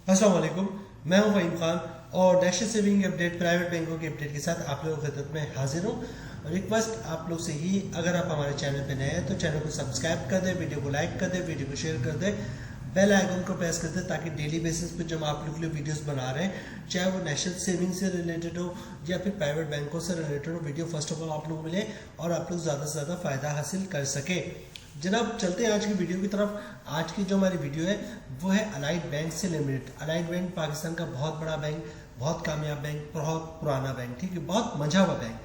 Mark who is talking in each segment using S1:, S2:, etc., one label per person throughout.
S1: अस्सलाम वालेकुम, मैं हूं फ़हीम खान और नेशनल सेविंग अपडेट प्राइवेट बैंकों के अपडेट के साथ आप लोगों की खिदमत में हाजिर हूं। रिक्वेस्ट आप लोग से ही, अगर आप हमारे चैनल पे नए हैं तो चैनल को सब्सक्राइब कर दें, वीडियो को लाइक कर दें, वीडियो को शेयर कर दें, बेल आइकन को प्रेस कर दें ताकि डेली बेसिस पे जब आप लोग के लिए वीडियोस बना रहे हैं, चाहे वो नेशनल सेविंग से रिलेटेड हो या फिर प्राइवेट बैंकों से रिलेटेड हो, वीडियो फर्स्ट ऑफ ऑल आप लोग को मिले और आप लोग ज़्यादा से ज़्यादा फ़ायदा हासिल कर सके। जनाब चलते हैं आज की वीडियो की तरफ। आज की जो हमारी वीडियो है वो है अलाइड बैंक से लिमिटेड। अलाइड बैंक पाकिस्तान का बहुत बड़ा बैंक, बहुत कामयाब बैंक, बहुत पुराना बैंक, ठीक है, बहुत मजा हुआ बैंक।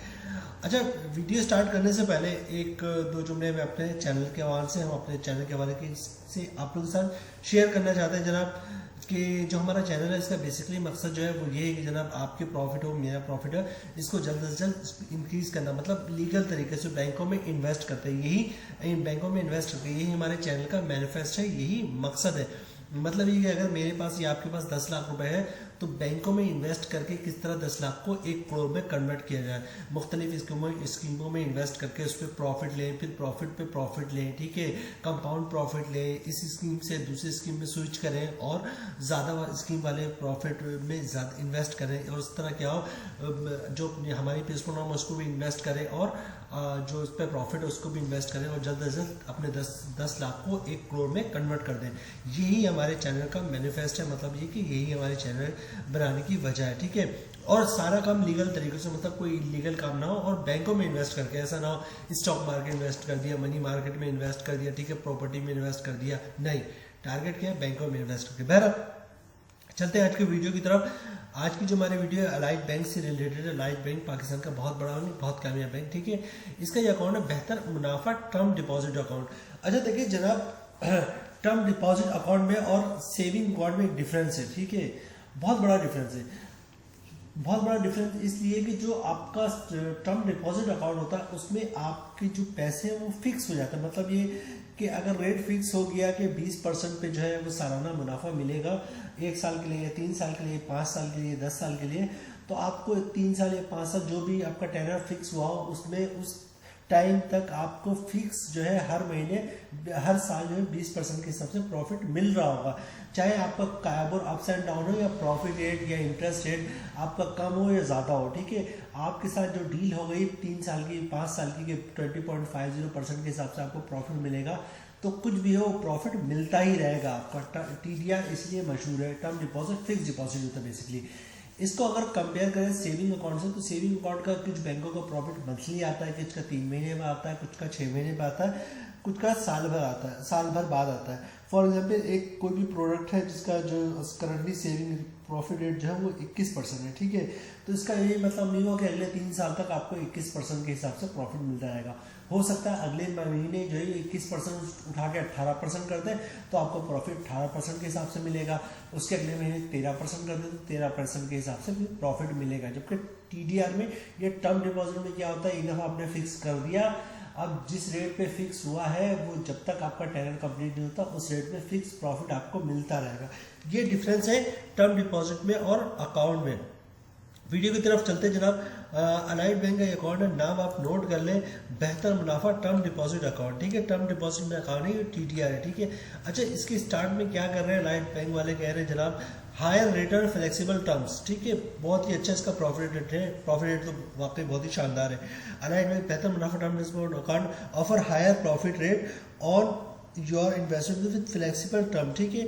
S1: अच्छा, वीडियो स्टार्ट करने से पहले एक दो जुमले में अपने चैनल के हवाले से, हम अपने चैनल के हवाले से आप लोगों के साथ शेयर करना चाहते हैं जनाब कि जो हमारा चैनल है इसका बेसिकली मकसद जो है वो ये है कि जनाब आपके प्रॉफिट हो, मेरा प्रॉफिट है, इसको जल्द से जल्द इंक्रीज करना, मतलब लीगल तरीके से बैंकों में इन्वेस्ट करते हैं, यही इन बैंकों में इन्वेस्ट करते हैं, यही हमारे चैनल का मैनिफेस्ट है, यही मकसद है। मतलब ये कि अगर मेरे पास या आपके पास 10 लाख रुपए है तो बैंकों में इन्वेस्ट करके किस तरह 10 लाख को 1 करोड़ में कन्वर्ट किया जाए, मुख्तलिफ स्कीमों में इन्वेस्ट करके उस पर प्रॉफिट लें, फिर प्रॉफिट पे प्रॉफिट लें, ठीक है, कंपाउंड प्रॉफिट लें, इस स्कीम से दूसरी स्कीम में स्विच करें और ज़्यादा स्कीम वाले प्रॉफिट में ज़्यादा इन्वेस्ट करें और इस तरह क्या हो जो हमारी प्रिंसिपल है उसको भी इन्वेस्ट करें और जो इस पर प्रॉफिट है उसको भी इन्वेस्ट करें और जल्द से जल्द अपने 10 लाख को 1 करोड़ में कन्वर्ट कर दें। यही हमारे चैनल का मैनिफेस्ट है, मतलब ये कि यही हमारे चैनल बनाने की वजह है, ठीक है। और सारा काम लीगल तरीके से, मतलब कोई इलीगल काम ना हो और बैंकों में इन्वेस्ट करके, ऐसा ना हो स्टॉक मार्केट इन्वेस्ट कर दिया, मनी मार्केट में इन्वेस्ट कर दिया, ठीक है, प्रॉपर्टी में इन्वेस्ट कर दिया, नहीं, टारगेट क्या है, बैंकों में इन्वेस्ट करके। बहरहाल चलते हैं आज की वीडियो की तरफ। आज की जो हमारी वीडियो है अलाइड बैंक से रिलेटेड है। अलाइड बैंक पाकिस्तान का बहुत बड़ा बैंक, बहुत कामयाब बैंक, ठीक है। इसका ये अकाउंट है बेहतर मुनाफा टर्म डिपॉजिट अकाउंट। अच्छा देखिए जनाब, टर्म डिपॉजिट अकाउंट में और सेविंग अकाउंट में एक डिफरेंस है, ठीक है, बहुत बड़ा डिफरेंस है। बहुत बड़ा डिफरेंस इसलिए कि जो आपका टर्म डिपॉजिट अकाउंट होता है उसमें आपके जो पैसे हैं वो फिक्स हो जाते हैं, मतलब ये कि अगर रेट फिक्स हो गया कि 20% पे जो है वो सालाना मुनाफा मिलेगा 1 साल के लिए, 3 साल के लिए, 5 साल के लिए, 10 साल के लिए, तो आपको 3 साल या 5 साल जो भी आपका टेनर फिक्स हुआ हो उसमें उस टाइम तक आपको फिक्स जो है हर महीने हर साल जो है 20% के हिसाब से प्रॉफिट मिल रहा होगा, चाहे आपका कायबोर अप्स एंड डाउन हो या प्रॉफिट रेट या इंटरेस्ट रेट आपका कम हो या ज़्यादा हो, ठीक है। आपके साथ जो डील हो गई 3 साल की, 5 साल की 20.50% के हिसाब से आपको प्रॉफिट मिलेगा, तो कुछ भी हो प्रॉफिट मिलता ही रहेगा आपका। TDR इसलिए मशहूर है, टर्म डिपॉजिट फिक्स डिपॉजिट होता है बेसिकली। इसको अगर कंपेयर करें सेविंग अकाउंट से, तो सेविंग अकाउंट का कुछ बैंकों का प्रॉफिट मंथली आता है, कुछ का 3 महीने में आता है, कुछ का 6 महीने में आता है, कुछ का साल भर आता है, साल भर बाद आता है। फॉर एग्जांपल एक कोई भी प्रोडक्ट है जिसका जो करंटली सेविंग प्रॉफिट रेट जो है वो 21% है, ठीक है, तो इसका ये मतलब नहीं हुआ कि अगले 3 साल तक आपको 21% के हिसाब से प्रॉफिट मिलता रहेगा। हो सकता है अगले महीने जो है 21% उठा के 18% कर दें तो आपको प्रॉफिट 18% के हिसाब से मिलेगा, उसके अगले महीने 13% कर दें तो 13% के हिसाब से प्रॉफिट मिलेगा। जबकि TDR में या टर्म डिपॉजिट में क्या होता है, एक दफ़ा आपने फिक्स कर दिया, अब जिस रेट पे फिक्स हुआ है वो जब तक आपका टेनर कंप्लीट नहीं होता उस रेट पे फिक्स प्रॉफिट आपको मिलता रहेगा। ये डिफरेंस है टर्म डिपॉजिट में और अकाउंट में। वीडियो की तरफ चलते जनाब, अलाइड बैंक का अकाउंट है, नाम आप नोट कर लें, बेहतर मुनाफा टर्म डिपॉजिट अकाउंट, ठीक है, टर्म डिपॉजिट में अकाउंट है, TDR है, ठीक है। अच्छा, इसके स्टार्ट में क्या कर रहे हैं अलाइड बैंक वाले, कह रहे हैं जनाब हायर रिटर्न फ्लेक्सिबल टर्म्स, ठीक है, बहुत ही अच्छा इसका प्रॉफिट रेट है, प्रॉफिट रेट तो वाकई बहुत ही शानदार है। अलाइड बैंक बेहतर मुनाफा term deposit account offer higher profit rate on your investment with flexible term, ठीक है,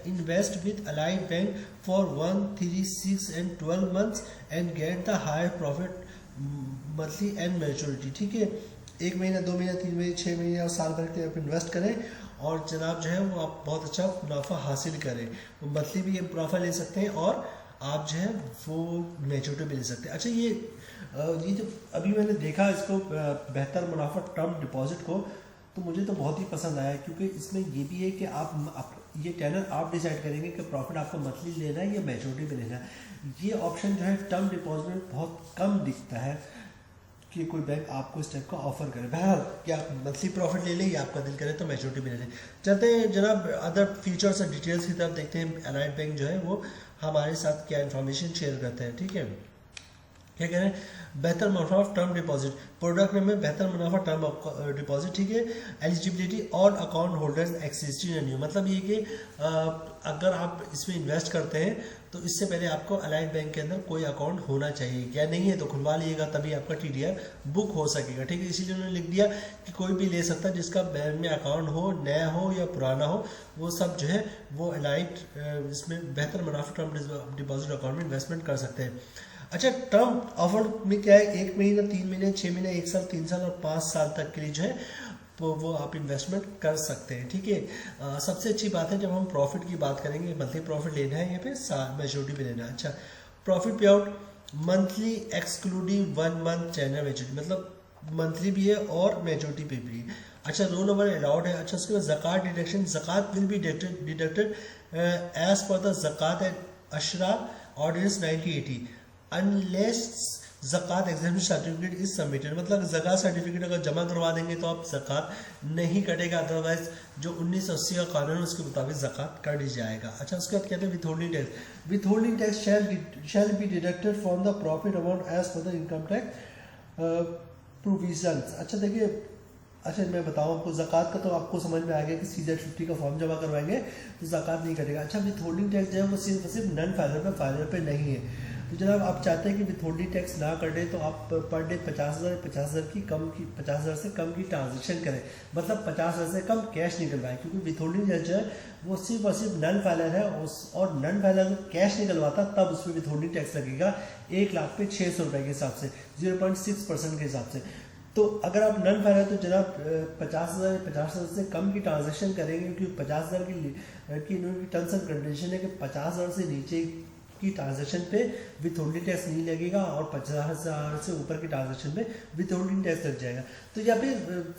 S1: invest with Allied Bank for 1, 3, 6 and 12 months and get the higher profit monthly and maturity, ठीक है, 1 महीना, 2 महीना, 3 महीने, 6 महीने और साल भर के लिए आप इन्वेस्ट करें और जनाब जो है वो आप बहुत अच्छा मुनाफा हासिल करें, वो मंथली भी मुनाफा ले सकते हैं और आप जो है वो मैच्योरिटी भी ले सकते हैं। अच्छा, ये जो अभी मैंने देखा इसको बेहतर मुनाफा टर्म डिपॉजिट को, तो मुझे तो बहुत ही पसंद आया, क्योंकि इसमें ये भी है कि आप ये टेनर आप डिसाइड करेंगे कि प्रॉफिट आपको मंथली लेना है या मैच्योरिटी में लेना है। ये ऑप्शन जो है टर्म डिपॉजिट में बहुत कम दिखता है कि कोई बैंक आपको इस टाइप का ऑफर करे। बहरहाल कि आप मंथली प्रॉफिट ले लें या आपका दिल करे तो मैच्योरिटी में ले लें। चलते हैं जनाब अदर फीचर्स और डिटेल्स की तरफ, देखते हैं अलाइड बैंक जो है वो हमारे साथ क्या इन्फॉर्मेशन शेयर करते हैं, ठीक है। क्या कह रहे हैं, बेहतर मुनाफा टर्म डिपॉजिट, प्रोडक्ट नेम में बेहतर मुनाफा टर्म डिपॉजिट, ठीक है। Eligibility all account holders existing and new, मतलब ये कि अगर आप इसमें इन्वेस्ट करते हैं तो इससे पहले आपको अलाइड बैंक के अंदर कोई अकाउंट होना चाहिए, क्या नहीं है तो खुलवा लीजिएगा, तभी आपका TDR बुक हो सकेगा, ठीक है। इसीलिए उन्होंने लिख दिया कि कोई भी ले सकता है जिसका बैंक में अकाउंट हो, नया हो या पुराना हो, वो सब जो है वो अलाइड इसमें बेहतर मुनाफा टर्म डिपॉजिट अकाउंट में इन्वेस्टमेंट कर सकते हैं। अच्छा, टर्म ऑफर में क्या है, 1 महीना, 3 महीने, 6 महीने, 1 साल, 3 साल और 5 साल तक के लिए जो है वो आप इन्वेस्टमेंट कर सकते हैं, ठीक है। सबसे अच्छी बात है जब हम प्रॉफिट की बात करेंगे, मंथली प्रॉफिट लेना है या फिर मैच्योरिटी पे लेना है। अच्छा, प्रॉफिट पे out monthly excluding 1 month channel maturity, मतलब मंथली भी है और मैच्योरिटी पे भी है। अच्छा, रोल ओवर अलाउड है। अच्छा, उसके बाद ज़कात डिडक्शन, ज़कात will be deducted as per the ज़कात अशरा ऑर्डिनेंस 1980 अनलेस ज़कात एग्जामिनेशन सर्टिफिकेट इज सबमिटेड, मतलब ज़कात सर्टिफिकेट अगर जमा करवा देंगे तो आप ज़कात नहीं कटेगा, अदरवाइज जो 1980 का कानून है उसके मुताबिक ज़कात कट ही जाएगा। अच्छा, उसके बाद कहते हैं withholding tax, withholding tax shall be deducted from the profit amount as per the income tax provisions. अच्छा देखिए, अच्छा मैं बताऊँ आपको, ज़कात का तो आपको समझ में आ गया कि CZ50 का फॉर्म जमा करवाएंगे तो ज़कात नहीं कटेगा। अच्छा, विथहोल्डिंग टैक्स जो है वो सिर्फ नन फाइलर पे नहीं है। तो जनाब आप चाहते हैं कि विथहोल्डिंग टैक्स ना कटे तो आप पर डे 50,000 की 50,000 से कम की ट्रांजेक्शन करें, मतलब 50,000 से कम कैश निकलवाएं, क्योंकि विथहोल्डिंग टैक्स जो है वो सिर्फ और सिर्फ नन फाइलर है, और नन फाइलर अगर कैश निकलवाता तब उसमें विथहोल्डिंग टैक्स लगेगा 1 लाख पे 600 रुपये के हिसाब से, 0.6% के हिसाब से। तो अगर आप नन फाइलर तो जनाब 50,000 से कम की ट्रांजेक्शन करेंगे, क्योंकि 50,000 की इन्होंने टर्म्स एंड कंडीशन है कि 50,000 से नीचे की ट्रांजेक्शन पे विथहोल्डिंग टैक्स नहीं लगेगा और 50,000 से ऊपर की ट्रांजेक्शन पे विथहोल्डिंग टैक्स लग जाएगा। तो यहाँ पे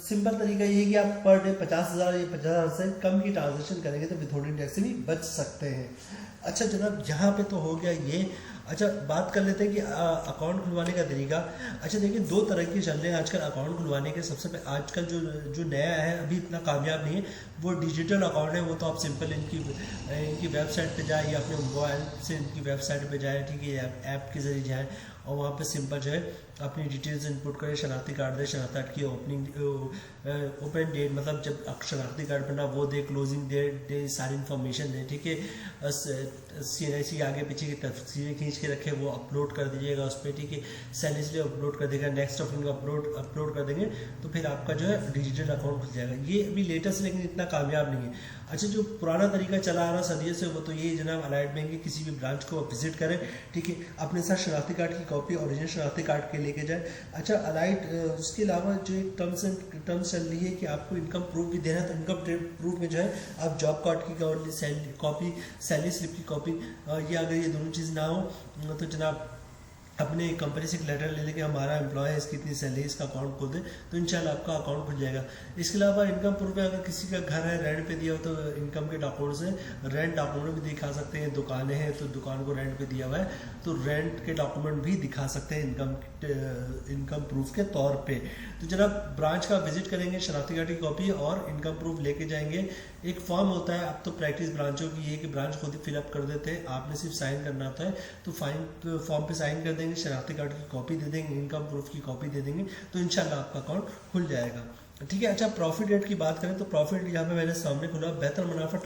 S1: सिंपल तरीका ये है कि आप पर डे 50,000 या 50,000 से कम की ट्रांजेक्शन करेंगे तो विथहोल्डिंग टैक्स से भी बच सकते हैं। अच्छा जनाब, यहाँ पे तो हो गया ये। अच्छा, बात कर लेते हैं कि अकाउंट खुलवाने का तरीका। अच्छा देखिए, 2 तरह के चल रहे हैं आजकल अकाउंट खुलवाने के। सबसे पहले आजकल जो नया है, अभी इतना कामयाब नहीं है, वो डिजिटल अकाउंट है। वो तो आप सिंपल इनकी वेबसाइट पे जाए या अपने मोबाइल से इनकी वेबसाइट पे जाए, ठीक है, ऐप के जरिए जाए और वहाँ पे सिंपल जो है अपनी डिटेल्स इनपुट करें, शनाख्ती कार्ड दे, शनाख्ती कार्ड की ओपन डेट, मतलब जब शनाख्ती कार्ड बना वो दे, क्लोजिंग डेट दे, सारी इन्फॉर्मेशन दे, ठीक है। CNIC आगे पीछे की तस्वीरें खींच के रखे वो अपलोड कर दीजिएगा उस पर, ठीक है। सैलरी अपलोड कर देगा, नेक्स्ट ऑफ इनका अपलोड कर देंगे तो फिर आपका जो है डिजिटल अकाउंट खुल जाएगा। ये अभी लेटेस्ट लेकिन इतना कामयाब नहीं है। अच्छा, जो पुराना तरीका चला आ रहा सदियों से वो तो ये जनाब अलाइड बैंक के किसी भी ब्रांच को विजिट करें, ठीक है, अपने साथ शनाख्ती कार्ड की कॉपी, ओरिजिनल शनाख्ती कार्ड के लेके जाए। अच्छा, अलाइड उसके अलावा जो एक टर्म्स चल रही है कि आपको इनकम प्रूफ भी देना है, तो इनकम प्रूफ में जो है आप जॉब कार्ड की कॉपी, सैलरी स्लिप की कॉपी, ये अगर ये दोनों चीज़ ना हो तो जनाब अपने कंपनी से एक लेटर ले लेके हमारा एम्प्लॉय है, इसकी इतनी सैलरी, इसका अकाउंट खोल दे तो इंशाल्लाह आपका अकाउंट खुल जाएगा। इसके अलावा इनकम प्रूफ में अगर किसी का घर है रेंट पे दिया हो तो इनकम के डॉक्यूमेंट्स हैं, रेंट डॉक्यूमेंट भी दिखा सकते हैं। दुकानें हैं तो दुकान को रेंट पे दिया हुआ है तो रेंट के डॉक्यूमेंट भी दिखा सकते हैं इनकम प्रूफ के तौर पे। तो जनाब ब्रांच का विजिट करेंगे, शनाख्ती कार्ड की कॉपी और इनकम प्रूफ लेके जाएंगे। एक फॉर्म होता है, अब तो प्रैक्टिस ब्रांचों की ये कि ब्रांच खुद ही फिलअप कर देते हैं, आपने सिर्फ साइन करना होता है। तो फॉर्म पे साइन कर देंगे, शनाख्ती कार्ड की कॉपी दे देंगे, इनकम प्रूफ की कॉपी दे देंगे तो इंशाल्लाह आपका अकाउंट खुल जाएगा, ठीक है। अच्छा, प्रॉफिट रेट की बात करें तो प्रॉफिट यहाँ पे मेरे सामने खुला, बेहतर मुनाफा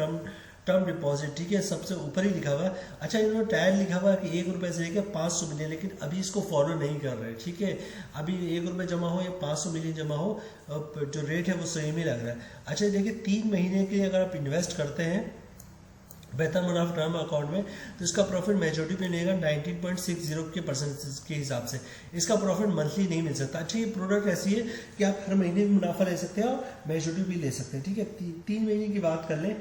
S1: टर्म डिपॉजिट, ठीक है, सबसे ऊपर ही लिखा हुआ है। अच्छा, इन्होंने टैग लिखा हुआ है कि 1 रुपये से लेकर 500 मिलियन, लेकिन अभी इसको फॉलो नहीं कर रहे, ठीक है। अभी 1 रुपये जमा हो या 500 मिलियन जमा हो, जो रेट है वो सही में लग रहा है। अच्छा देखिए, 3 महीने के अगर आप इन्वेस्ट करते हैं बेहतर मुनाफा टर्म अकाउंट में तो इसका प्रॉफिट मेजोरिटी पे लेगा 19.60 के परसेंटेज के हिसाब से। इसका प्रॉफिट मंथली नहीं मिल सकता। अच्छा, ये प्रोडक्ट ऐसी है कि आप हर महीने भी मुनाफा ले सकते हैं और मेजोरिटी भी ले सकते हैं, ठीक है। 3 महीने की बात कर लें,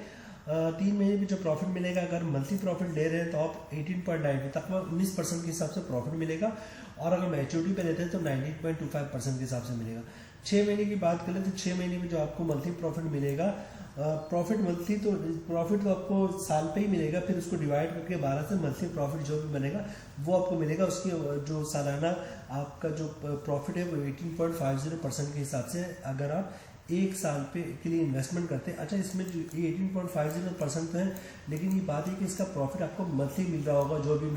S1: 3 महीने में जो प्रॉफिट मिलेगा, अगर मंथली प्रॉफिट ले रहे हैं तो आप 18.9 तकरीबन 19% के हिसाब से प्रॉफिट मिलेगा, और अगर मैच्योरिटी पे लेते हैं तो 19.25% के हिसाब से मिलेगा। 6 महीने की बात करें तो 6 महीने में जो आपको मंथली प्रॉफिट मिलेगा, प्रॉफिट मंथली तो प्रॉफिट तो आपको साल पे ही मिलेगा, फिर उसको डिवाइड करके 12 से मंथली प्रॉफिट जो भी बनेगा वो आपको मिलेगा। उसकी जो सालाना आपका जो प्रॉफिट है वो 18.50% के हिसाब से अगर आप 1 साल पे के लिए इन्वेस्टमेंट करते हैं। अच्छा, इसमें जो 18.50% है, लेकिन ये बात है कि इसका प्रॉफिट आपको मंथली मिल रहा होगा, जो भी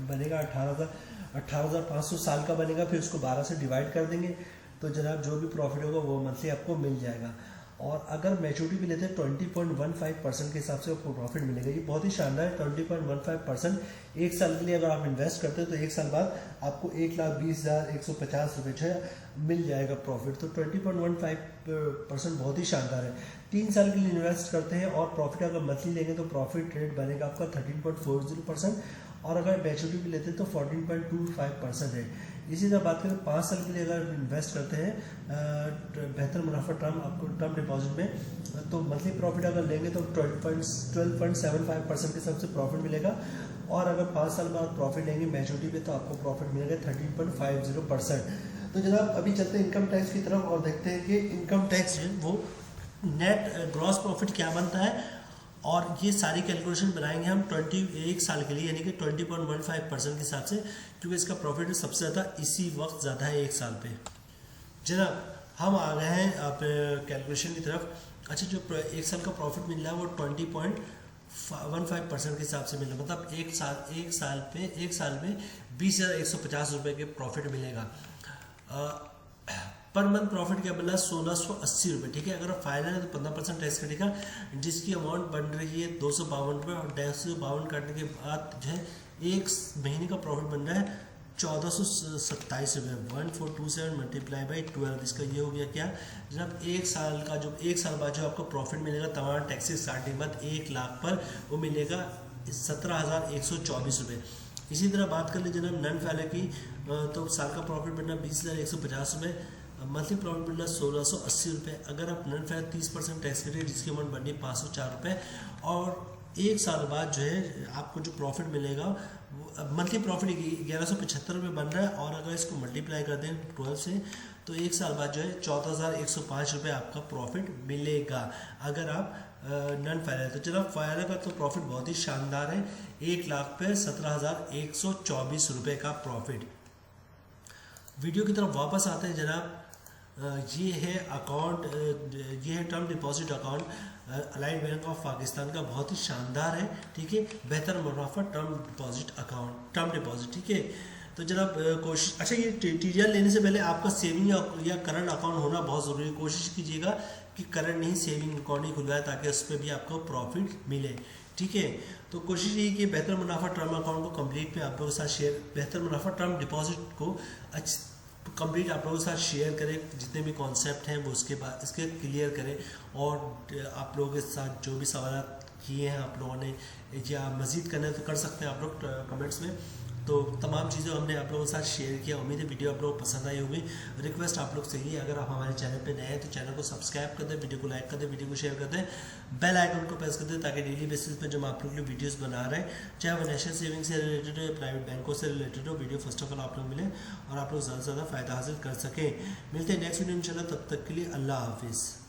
S1: बनेगा 18,000 18,500 साल का बनेगा, फिर उसको 12 से डिवाइड कर देंगे तो जनाब जो भी प्रॉफिट होगा वो मंथली आपको मिल जाएगा। और अगर मैच्योरिटी भी लेते हैं 20.15% के हिसाब से आपको प्रॉफिट मिलेगा। ये बहुत ही शानदार है। 20.15% एक साल के लिए अगर आप इन्वेस्ट करते हैं तो एक साल बाद आपको 1,20,150 रुपये जो है मिल जाएगा प्रॉफिट। तो 20.15% बहुत ही शानदार है। 3 साल के लिए इन्वेस्ट करते हैं और प्रॉफिट अगर मंथली लेंगे तो प्रॉफिट रेट बनेगा आपका 13.40%, और अगर मैच्योरिटी भी लेते हैं तो 14.25% है। इसी तरह बात करें 5 साल के लिए अगर इन्वेस्ट करते हैं बेहतर मुनाफा टर्म डिपॉजिट में, तो मंथली प्रॉफिट अगर लेंगे तो 12.75% के सबसे प्रॉफिट मिलेगा, और अगर 5 साल बाद प्रॉफिट लेंगे मैच्योरिटी पे तो आपको प्रॉफिट मिलेगा 13.50%। तो जनाब अभी चलते हैं इनकम टैक्स की तरफ और देखते हैं कि इनकम टैक्स है वो नेट ग्रॉस प्रॉफिट क्या बनता है, और ये सारी कैलकुलेशन बनाएंगे हम 21 साल के लिए, यानी कि 20.15% के हिसाब से, क्योंकि इसका प्रॉफिट सबसे ज़्यादा इसी वक्त ज़्यादा है एक साल पे। जनाब हम आ गए हैं आप कैलकुलेशन की तरफ। अच्छा, जो एक साल का प्रॉफिट मिल रहा है वो 20.15% के हिसाब से मिल रहा है, मतलब एक साल में 20,150 रुपये के प्रॉफिट मिलेगा। पर मंथ प्रॉफिट क्या बना 1680 रुपये, ठीक है। अगर आप फाइनल है तो 15% टैक्स कटेगा, जिसकी अमाउंट बन रही है 252 रुपये, और 252 काटने के बाद जो है एक महीने का प्रॉफिट बन रहा है 1427 रुपये। 1427 मल्टीप्लाई बाई 12, इसका ये हो गया क्या जनाब, एक साल बाद जो आपको प्रॉफिट मिलेगा तमाम टैक्सेस काटने के बाद 1 लाख पर वो मिलेगा 17,124 रुपये। इसी तरह बात कर ले जनाब नन फैले की, तो साल का प्रॉफिट बनना 20,150 रुपये, मंथली प्रॉफिट मिलना 1680 रुपये। अगर आप नन फैल 30% टैक्स करिए जिसकी अमाउंट बननी 504 रुपये, और एक साल बाद जो है आपको जो प्रॉफिट मिलेगा मंथली प्रॉफिट 1175 रुपये बन रहा है, और अगर इसको मल्टीप्लाई कर दें 12 से तो एक साल बाद जो है 14,105 रुपये आपका प्रॉफिट मिलेगा अगर आप नन फाइनल है। तो चलो फाइनल का तो प्रॉफिट बहुत ही शानदार है, 1 लाख पे 17,124 रुपये का प्रॉफिट। वीडियो की तरफ वापस आते हैं जनाब। ये है अकाउंट, ये है term deposit account allied bank of Pakistan का, बहुत ही शानदार है, ठीक है। बेहतर मुनाफा term deposit account, term deposit, ठीक है। तो जनाब कोशिश, अच्छा ये TDR लेने से पहले आपका सेविंग या करंट अकाउंट होना बहुत ज़रूरी है। कोशिश कीजिएगा कि करंट नहीं सेविंग अकाउंट ही खुलवाए ताकि उस पर भी आपको प्रॉफिट मिले, ठीक है। तो कोशिश यही कि बेहतर मुनाफा टर्म अकाउंट को कंप्लीट पे आप लोगों के साथ शेयर, बेहतर मुनाफा टर्म डिपॉजिट को कंप्लीट आप लोगों के साथ शेयर करें, जितने भी कॉन्सेप्ट हैं वो उसके बाद इसके क्लियर करें, और आप लोगों के साथ जो भी सवाल किए हैं आप लोगों ने या मज़ीद करना तो कर सकते हैं आप लोग कमेंट्स में। तो तमाम चीज़ें हमने आप लोगों के साथ शेयर किया। उम्मीद है वीडियो आप लोगों को पसंद आई होगी। रिक्वेस्ट आप लोग से ही, अगर आप हमारे चैनल पे नए हैं तो चैनल को सब्सक्राइब कर दें, वीडियो को लाइक कर दें, वीडियो को शेयर कर दें, बेल आइकन को प्रेस कर दें, ताकि डेली बेसिस पे जब आप लोग के वीडियोस बना रहे हैं, चाहे वो नेशनल सेविंग से रिलेटेड हो या प्राइवेट बैंकों से रिलेटेड हो, वीडियो फर्स्ट ऑफ ऑल आप लोग मिले और आप लोग ज़्यादा से ज़्यादा फ़ायदा हासिल कर सकें। मिलते हैं नेक्स्ट वीडियो इंशाल्लाह, तब तक के लिए अल्लाह हाफिज़।